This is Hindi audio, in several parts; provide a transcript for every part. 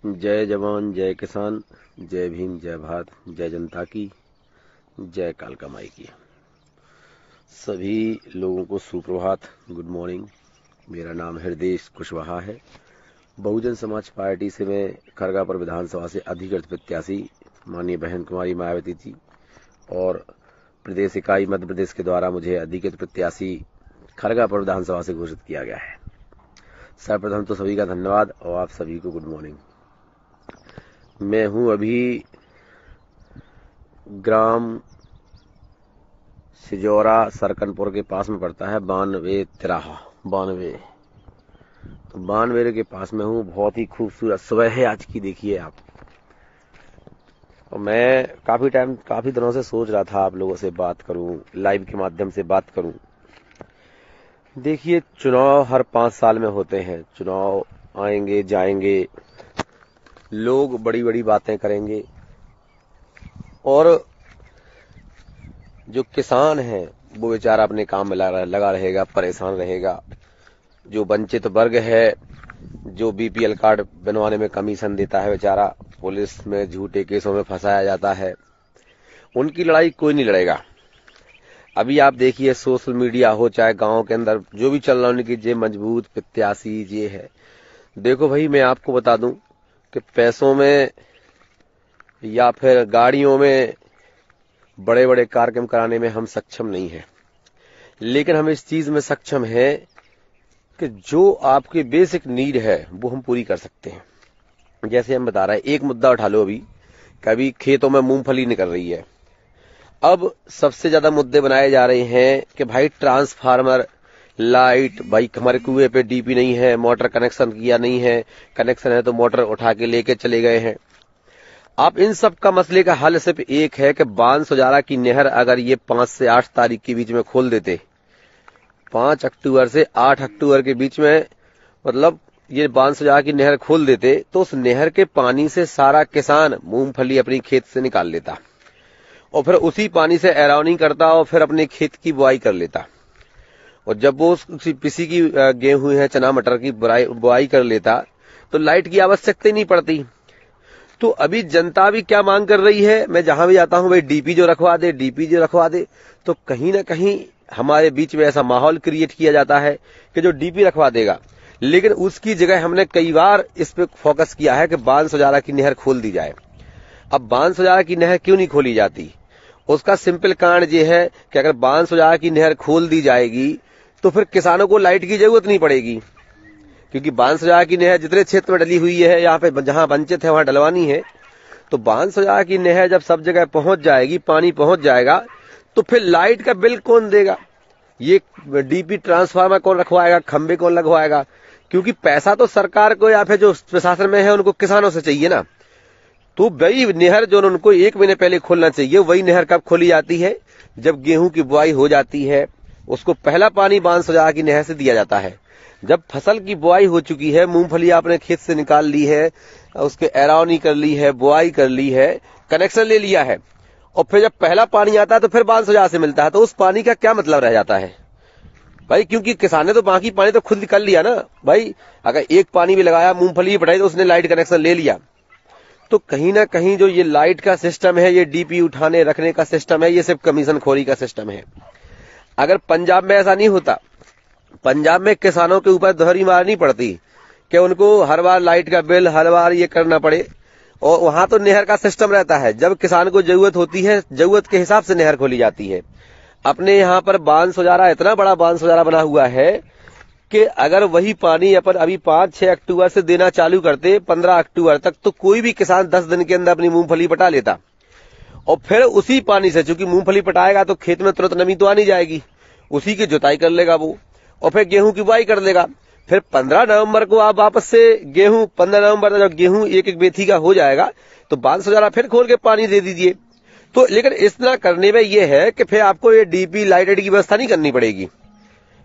जय जवान जय किसान, जय भीम जय भारत, जय जनता की, जय कालका माई की। सभी लोगों को सुप्रभात, गुड मॉर्निंग। मेरा नाम हृदय कुशवाहा है। बहुजन समाज पार्टी से मैं खरगापुर विधानसभा से अधिकृत प्रत्याशी माननीय बहन कुमारी मायावती जी और प्रदेश इकाई मध्य प्रदेश के द्वारा मुझे अधिकृत प्रत्याशी खरगापुर विधानसभा से घोषित किया गया है। सर्वप्रथम तो सभी का धन्यवाद और आप सभी को गुड मॉर्निंग। मैं हूं अभी ग्राम सिजौरा सरकनपुर के पास में पड़ता है 92 तिराहा 92, तो 92 के पास में हूं। बहुत ही खूबसूरत सुबह है आज की, देखिए आप। और मैं काफी दिनों से सोच रहा था आप लोगों से बात करूं, लाइव के माध्यम से बात करूं। देखिए, चुनाव हर 5 साल में होते हैं। चुनाव आएंगे जाएंगे, लोग बड़ी बड़ी बातें करेंगे और जो किसान है वो बेचारा अपने काम में लगा रहेगा, परेशान रहेगा। जो वंचित वर्ग है, जो बीपीएल कार्ड बनवाने में कमीशन देता है, बेचारा पुलिस में झूठे केसों में फंसाया जाता है, उनकी लड़ाई कोई नहीं लड़ेगा। अभी आप देखिए, सोशल मीडिया हो चाहे गांव के अंदर जो भी चल रहा है, उनकी जे मजबूत प्रत्याशी ये है। देखो भाई, मैं आपको बता दूं कि पैसों में या फिर गाड़ियों में बड़े बड़े कार्यक्रम कराने में हम सक्षम नहीं हैं, लेकिन हम इस चीज में सक्षम हैं कि जो आपकी बेसिक नीड है वो हम पूरी कर सकते हैं। जैसे हम बता रहे हैं, एक मुद्दा उठा लो, अभी कभी खेतों में मूंगफली निकल रही है। अब सबसे ज्यादा मुद्दे बनाए जा रहे हैं कि भाई ट्रांसफार्मर, लाइट, भाई हमारे कुएं पे डीपी नहीं है, मोटर कनेक्शन किया नहीं है, कनेक्शन है तो मोटर उठा के लेके चले गए हैं। आप इन सब का मसले का हल सिर्फ एक है कि बांसुजारा की नहर अगर ये 5 से 8 तारीख के बीच में खोल देते, 5 अक्टूबर से 8 अक्टूबर के बीच में, मतलब ये बांसुजारा की नहर खोल देते, तो उस नहर के पानी से सारा किसान मूंगफली अपनी खेत से निकाल लेता और फिर उसी पानी से एराउनिंग करता और फिर अपने खेत की बुआई कर लेता। और जब वो पिसी की गेहूं है, चना मटर की बुआई कर लेता, तो लाइट की आवश्यकता ही नहीं पड़ती। तो अभी जनता भी क्या मांग कर रही है, मैं जहां भी जाता हूं भाई डीपी जो रखवा दे, डीपी जो रखवा दे। तो कहीं ना कहीं हमारे बीच में ऐसा माहौल क्रिएट किया जाता है कि जो डीपी रखवा देगा, लेकिन उसकी जगह हमने कई बार इस पे फोकस किया है कि बांसुजारा की नहर खोल दी जाए। अब बांसुजारा की नहर क्यों नहीं खोली जाती? उसका सिंपल कारण ये है कि अगर बांसुजारा की नहर खोल दी जाएगी तो फिर किसानों को लाइट की जरूरत नहीं पड़ेगी, क्योंकि बांसुजारा की नहर जितने क्षेत्र में डली हुई है, यहाँ पे जहां वंचित है वहां डलवानी है। तो बांसुजारा की नहर जब सब जगह पहुंच जाएगी, पानी पहुंच जाएगा, तो फिर लाइट का बिल कौन देगा? ये डीपी ट्रांसफार्मर कौन रखवाएगा, खंबे कौन लगवाएगा? क्योंकि पैसा तो सरकार को या फिर जो प्रशासन में है उनको किसानों से चाहिए ना। तो वही नहर जो उनको 1 महीने पहले खोलना चाहिए, वही नहर कब खोली जाती है? जब गेहूं की बुआई हो जाती है, उसको पहला पानी बांसुजारा की नहर से दिया जाता है। जब फसल की बुआई हो चुकी है, मूंगफली आपने खेत से निकाल ली है, उसके एरावनी कर ली है, बुआई कर ली है, कनेक्शन ले लिया है, और फिर जब पहला पानी आता है तो फिर बांसुजारा से मिलता है, तो उस पानी का क्या मतलब रह जाता है भाई? क्योंकि किसान ने तो बाकी पानी तो खुद निकाल लिया ना भाई। अगर एक पानी भी लगाया, मूंगफली बढ़ाई, तो उसने लाइट कनेक्शन ले लिया। तो कहीं ना कहीं जो ये लाइट का सिस्टम है, ये डीपी उठाने रखने का सिस्टम है, ये सिर्फ कमीशन खोरी का सिस्टम है। अगर पंजाब में ऐसा नहीं होता, पंजाब में किसानों के ऊपर दोहरी मारनी पड़ती कि उनको हर बार लाइट का बिल, हर बार ये करना पड़े। और वहां तो नहर का सिस्टम रहता है, जब किसान को जरूरत होती है, जरूरत के हिसाब से नहर खोली जाती है। अपने यहाँ पर बांसुजारा, इतना बड़ा बांसुजारा बना हुआ है कि अगर वही पानी अपन अभी 5-6 अक्टूबर से देना चालू करते 15 अक्टूबर तक, तो कोई भी किसान 10 दिन के अंदर अपनी मूंगफली पटा लेता। और फिर उसी पानी से, चूंकि मूंगफली पटाएगा तो खेत में तुरंत नमी तो आ नहीं जाएगी, उसी की जुताई कर लेगा वो, और फिर गेहूं की बुआई कर लेगा। फिर 15 नवंबर को आप वापस से गेहूं, 15 नवंबर जब गेहूं एक बेथी का हो जाएगा, तो बांसुजारा फिर खोल के पानी दे दीजिए। तो लेकिन इस तरह करने में यह है कि फिर आपको ये डीपी लाइट की व्यवस्था नहीं करनी पड़ेगी,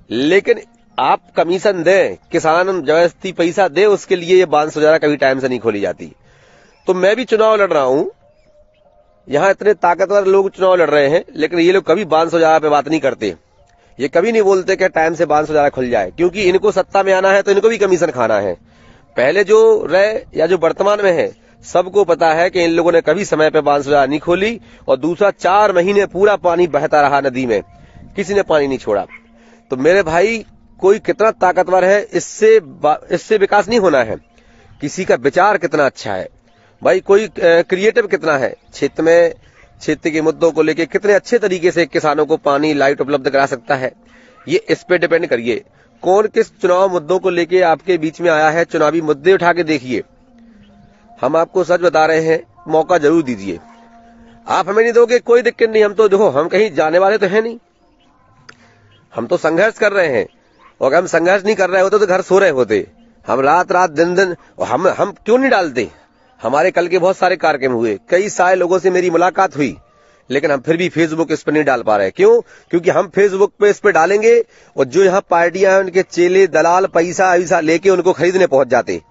लेकिन आप कमीशन दें, किसान जबरदस्ती पैसा दे, उसके लिए ये बांसुजारा कभी टाइम से नहीं खोली जाती। तो मैं भी चुनाव लड़ रहा हूं, यहां इतने ताकतवर लोग चुनाव लड़ रहे हैं, लेकिन ये लोग कभी बांसुजारा पे बात नहीं करते। ये कभी नहीं बोलते कि टाइम से बांसुजारा खुल जाए, क्योंकि इनको सत्ता में आना है तो इनको भी कमीशन खाना है। पहले जो रहे या जो वर्तमान में है, सबको पता है कि इन लोगों ने कभी समय पे बांसुरा नहीं खोली, और दूसरा 4 महीने पूरा पानी बहता रहा नदी में, किसी ने पानी नहीं छोड़ा। तो मेरे भाई कोई कितना ताकतवर है, इससे विकास नहीं होना है। किसी का विचार कितना अच्छा है भाई, कोई क्रिएटिव कितना है, क्षेत्र के मुद्दों को लेके कितने अच्छे तरीके से किसानों को पानी लाइट उपलब्ध करा सकता है। ये इस पे डिपेंड करिए कौन किस चुनाव मुद्दों को लेके आपके बीच में आया है। चुनावी मुद्दे उठा के देखिए, हम आपको सच बता रहे हैं, मौका जरूर दीजिए। आप हमें नहीं दोगे कोई दिक्कत नहीं, हम तो देखो हम कहीं जाने वाले तो है नहीं, हम तो संघर्ष कर रहे हैं। और अगर हम संघर्ष नहीं कर रहे होते तो घर सो रहे होते। हम रात रात दिन दिन, और हम क्यों नहीं डालते। हमारे कल के बहुत सारे कार्यक्रम हुए, कई सारे लोगों से मेरी मुलाकात हुई, लेकिन हम फिर भी फेसबुक इस पर नहीं डाल पा रहे। क्यों? क्योंकि हम फेसबुक पे इस पे डालेंगे और जो यहाँ पार्टियां हैं उनके चेले दलाल पैसा लेके उनको खरीदने पहुंच जाते,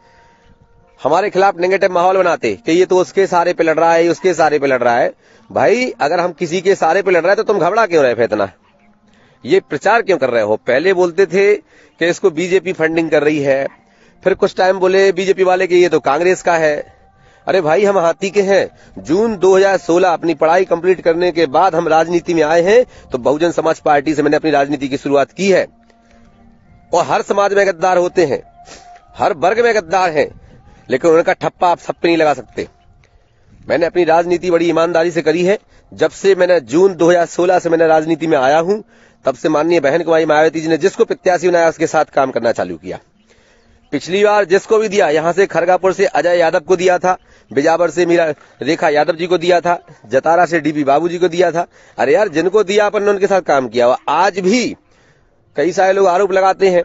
हमारे खिलाफ नेगेटिव माहौल बनाते कि ये तो उसके सारे पे लड़ रहा है, उसके सारे पे लड़ रहा है। भाई अगर हम किसी के सारे पे लड़ रहे हैं तो तुम घबरा क्यों रहे थे इतना, ये प्रचार क्यों कर रहे हो। पहले बोलते थे कि इसको बीजेपी फंडिंग कर रही है, फिर कुछ टाइम बोले बीजेपी वाले कि ये तो कांग्रेस का है। अरे भाई हम हाथी के हैं। जून 2016 अपनी पढ़ाई कंप्लीट करने के बाद हम राजनीति में आए हैं, तो बहुजन समाज पार्टी से मैंने अपनी राजनीति की शुरुआत की है। और हर समाज में गद्दार होते हैं, हर वर्ग में गद्दार हैं, लेकिन उनका ठप्पा आप सब पे नहीं लगा सकते। मैंने अपनी राजनीति बड़ी ईमानदारी से करी है। जब से मैंने जून 2016 से मैंने राजनीति में आया हूं, तब से माननीय बहन कुमारी मायावती जी ने जिसको प्रत्याशी बनाया उसके साथ काम करना चालू किया। पिछली बार जिसको भी दिया, यहां से खरगापुर से अजय यादव को दिया था, बिजावर से मीरा रेखा यादव जी को दिया था, जतारा से डीबी बाबू जी को दिया था। अरे यार जिनको दिया अपन ने उनके साथ काम किया हुआ। आज भी कई सारे लोग आरोप लगाते हैं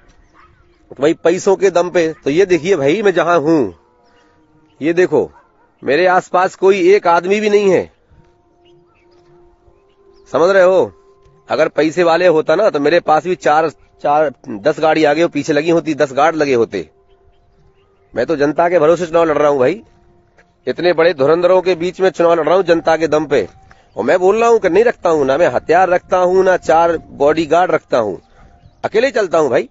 भाई पैसों के दम पे, तो ये देखिए भाई मैं जहां हूं, ये देखो मेरे आसपास कोई एक आदमी भी नहीं है, समझ रहे हो। अगर पैसे वाले होता ना तो मेरे पास भी 10 गाड़ी आगे पीछे लगी होती, 10 गार्ड लगे होते। मैं तो जनता के भरोसे चुनाव लड़ रहा हूं भाई, इतने बड़े धुरंधरों के बीच में चुनाव लड़ रहा हूं जनता के दम पे। और मैं बोल रहा हूं कि नहीं रखता हूं, ना मैं हथियार रखता हूं, ना 4 बॉडीगार्ड रखता हूं, अकेले ही चलता हूं भाई,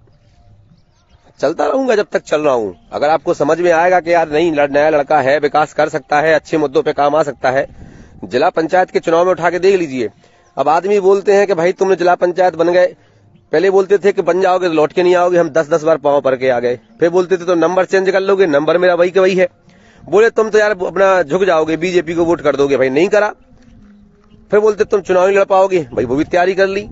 चलता रहूंगा जब तक चल रहा हूं। अगर आपको समझ में आएगा कि यार नहीं नया लड़का है, विकास कर सकता है, अच्छे मुद्दों पे काम आ सकता है, जिला पंचायत के चुनाव में उठा के देख लीजिए। अब आदमी बोलते हैं कि भाई तुमने जिला पंचायत बन गए, पहले बोलते थे कि बन जाओगे तो लौट के नहीं आओगे, हम 10-10 बार पांव पर के आ गए। फिर बोलते थे तो नंबर चेंज कर लोगे, नंबर मेरा वही का वही है। बोले तुम तो यार अपना झुक जाओगे, बीजेपी को वोट कर दोगे, भाई नहीं करा। फिर बोलते तुम चुनाव नहीं लड़ पाओगे, भाई वो भी तैयारी कर ली।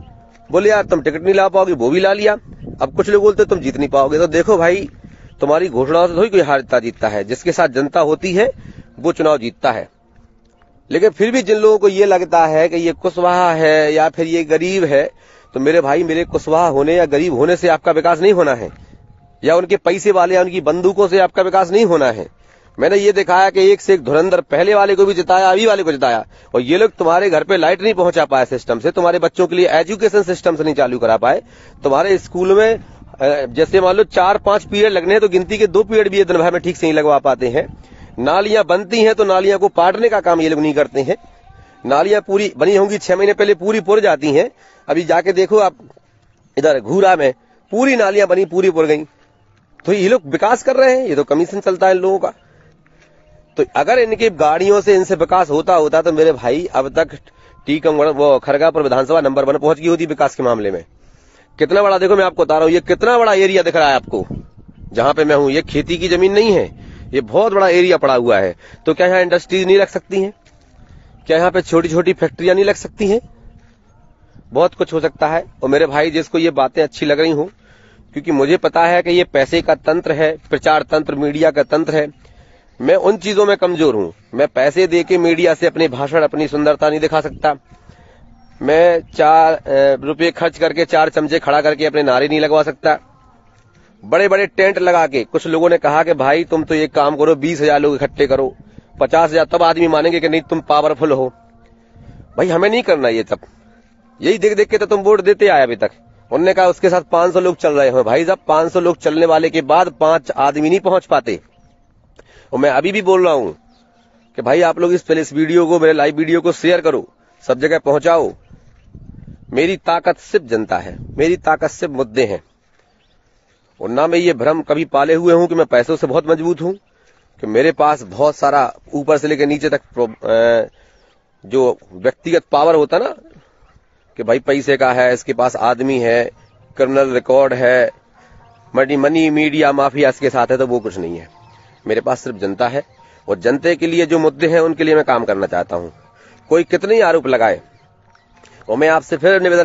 बोले यार तुम टिकट नहीं ला पाओगे, वो भी ला लिया। अब कुछ लोग बोलते तुम जीत नहीं पाओगे। तो देखो भाई तुम्हारी घोषणाओं से थोड़ी कोई हारता जीतता है, जिसके साथ जनता होती है वो चुनाव जीतता है। लेकिन फिर भी जिन लोगों को ये लगता है कि ये कुशवाहा है या फिर ये गरीब है, तो मेरे भाई मेरे कुशवाहा होने या गरीब होने से आपका विकास नहीं होना है, या उनके पैसे वाले या उनकी बंदूकों से आपका विकास नहीं होना है। मैंने ये दिखाया कि एक से एक धुरंधर, पहले वाले को भी जिताया, अभी वाले को जिताया, और ये लोग तुम्हारे घर पे लाइट नहीं पहुंचा पाए सिस्टम से, तुम्हारे बच्चों के लिए एजुकेशन सिस्टम से नहीं चालू करा पाए, तुम्हारे स्कूल में जैसे मान लो 4-5 पीरियड लगने हैं तो गिनती के 2 पीरियड भी दिन भर में ठीक से नहीं लगवा पाते हैं। नालियां बनती हैं तो नालियां को पाटने का काम ये लोग नहीं करते हैं। नालियां पूरी बनी होंगी 6 महीने पहले, पूरी पुर जाती हैं। अभी जाके देखो आप इधर घूरा में पूरी नालियां बनी, पूरी पुर गई। तो ये लोग विकास कर रहे हैं, ये तो कमीशन चलता है इन लोगों का। तो अगर इनकी गाड़ियों से इनसे विकास होता तो मेरे भाई अब तक टीकमगढ़ वो खरगापुर विधानसभा नंबर 1 पहुंच गई होती विकास के मामले में। कितना बड़ा, देखो मैं आपको बता रहा हूं, ये कितना बड़ा एरिया दिख रहा है आपको जहां पे मैं हूं। ये खेती की जमीन नहीं है, ये बहुत बड़ा एरिया पड़ा हुआ है। तो क्या यहाँ इंडस्ट्रीज नहीं लग सकती हैं? क्या यहाँ पे छोटी छोटी फैक्ट्रियां नहीं लग सकती हैं? बहुत कुछ हो सकता है। और मेरे भाई जिसको ये बातें अच्छी लग रही हूं, क्योंकि मुझे पता है कि ये पैसे का तंत्र है, प्रचार तंत्र, मीडिया का तंत्र है, मैं उन चीजों में कमजोर हूं। मैं पैसे देके मीडिया से अपने भाषण, अपनी सुंदरता नहीं दिखा सकता। मैं 4 रुपये खर्च करके 4 चमचे खड़ा करके अपने नारे नहीं लगवा सकता। बड़े बड़े टेंट लगा के कुछ लोगों ने कहा कि भाई तुम तो एक काम करो, 20,000 लोग इकट्ठे करो, 50,000, तब आदमी मानेंगे कि नहीं तुम पावरफुल हो। भाई हमें नहीं करना ये सब। यही देख देख के तो तुम वोट देते आए अभी तक। उन्होंने कहा उसके साथ 500 लोग चल रहे हो। भाई साहब 500 लोग चलने वाले के बाद 5 आदमी नहीं पहुंच पाते। और मैं अभी भी बोल रहा हूं कि भाई आप लोग इस वीडियो को, मेरे लाइव वीडियो को शेयर करो, सब जगह पहुंचाओ। मेरी ताकत सिर्फ जनता है, मेरी ताकत सिर्फ मुद्दे हैं। और ना मैं ये भ्रम कभी पाले हुए हूं कि मैं पैसों से बहुत मजबूत हूं, कि मेरे पास बहुत सारा ऊपर से लेकर नीचे तक जो व्यक्तिगत पावर होता ना, कि भाई पैसे का है, इसके पास आदमी है, क्रिमिनल रिकॉर्ड है, मनी मीडिया माफिया इसके साथ है, तो वो कुछ नहीं है। मेरे पास सिर्फ जनता है और जनता के लिए जो मुद्दे हैं उनके लिए मैं काम करना चाहता हूं। कोई कितने ही आरोप लगाए, और मैं आपसे फिर निवेदन